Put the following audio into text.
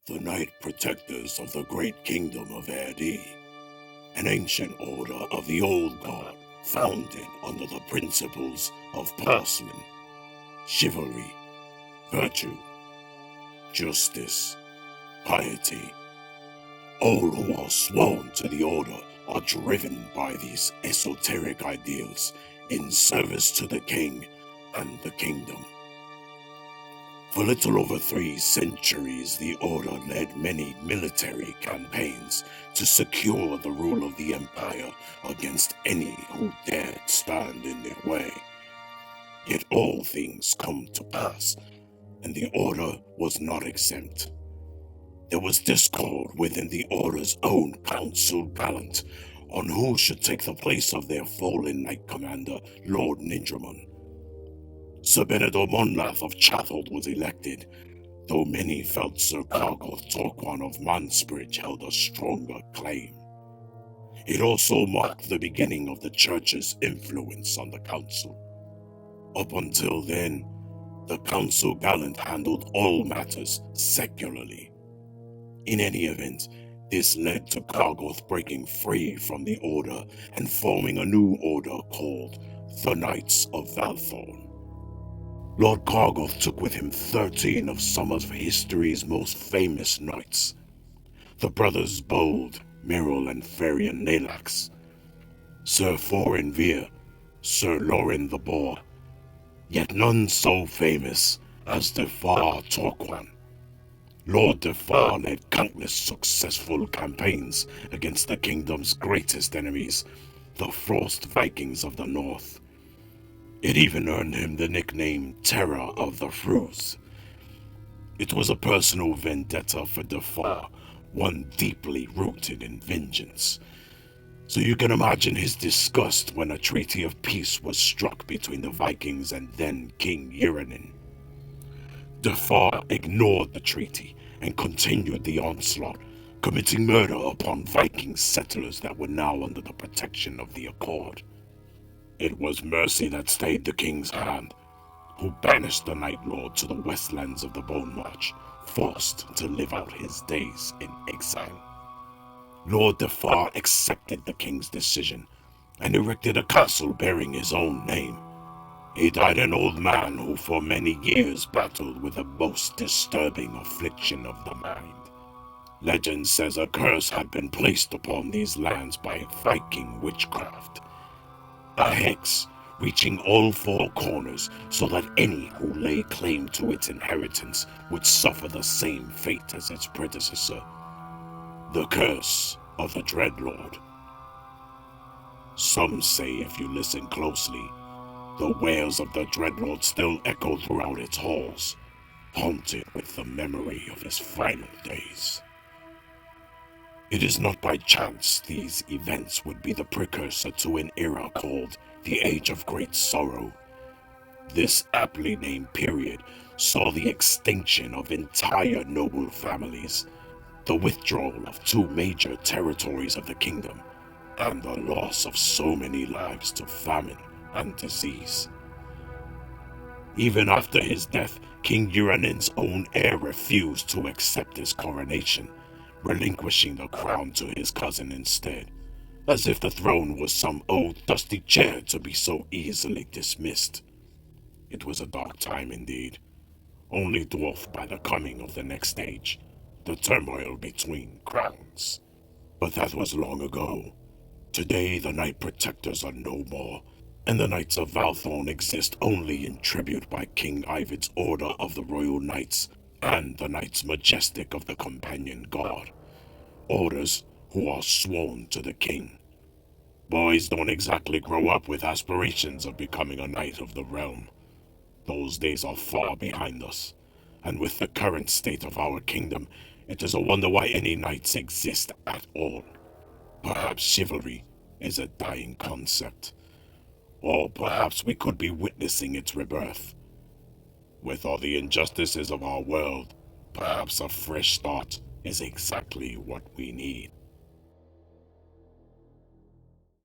The Knight Protectors of the Great Kingdom of Aerdy, an ancient order of the Old Guard founded under the principles of porcelain, chivalry, virtue, justice, piety. All who are sworn to the order are driven by these esoteric ideals in service to the king and the kingdom. For little over 3 centuries, the Order led many military campaigns to secure the rule of the Empire against any who dared stand in their way. Yet all things come to pass, and the Order was not exempt. There was discord within the Order's own Council Gallant on who should take the place of their fallen Knight Commander, Lord Nindramon. Sir Benedor Monlath of Chathold was elected, though many felt Sir Kargoth Torquan of Mansbridge held a stronger claim. It also marked the beginning of the Church's influence on the Council. Up until then, the Council Gallant handled all matters secularly. In any event, this led to Kargoth breaking free from the Order and forming a new order called the Knights of Valthorn. Lord Kargoth took with him 13 of some of history's most famous knights. The brothers Bold, Merrill, and Ferian Nalax, Sir Forin Veer, Sir Lorin the Boar, yet none so famous as Defar Torquan. Lord Defar led countless successful campaigns against the kingdom's greatest enemies, the Frost Vikings of the North. It even earned him the nickname Terror of the Froos. It was a personal vendetta for Defar, one deeply rooted in vengeance. So you can imagine his disgust when a treaty of peace was struck between the Vikings and then King Uranin. Defar ignored the treaty and continued the onslaught, committing murder upon Viking settlers that were now under the protection of the Accord. It was mercy that stayed the king's hand, who banished the Night Lord to the westlands of the Bone March, forced to live out his days in exile. Lord Defar accepted the king's decision and erected a castle bearing his own name. He died an old man who for many years battled with the most disturbing affliction of the mind. Legend says a curse had been placed upon these lands by Viking witchcraft. A hex reaching all 4 corners so that any who lay claim to its inheritance would suffer the same fate as its predecessor. The curse of the Dreadlord. Some say if you listen closely, the wails of the Dreadlord still echo throughout its halls, haunted with the memory of his final days. It is not by chance these events would be the precursor to an era called the Age of Great Sorrow. This aptly named period saw the extinction of entire noble families, the withdrawal of 2 major territories of the kingdom, and the loss of so many lives to famine and disease. Even after his death, King Uranin's own heir refused to accept his coronation, relinquishing the crown to his cousin instead, as if the throne was some old dusty chair to be so easily dismissed. It was a dark time indeed, only dwarfed by the coming of the next age, the turmoil between crowns. But that was long ago. Today the Knight Protectors are no more, and the Knights of Valthorn exist only in tribute by King Ivid's Order of the Royal Knights and the Knights Majestic of the Companion Guard, orders who are sworn to the king. Boys don't exactly grow up with aspirations of becoming a knight of the realm. Those days are far behind us, and with the current state of our kingdom, it is a wonder why any knights exist at all. Perhaps chivalry is a dying concept, or perhaps we could be witnessing its rebirth. With all the injustices of our world, perhaps a fresh start is exactly what we need.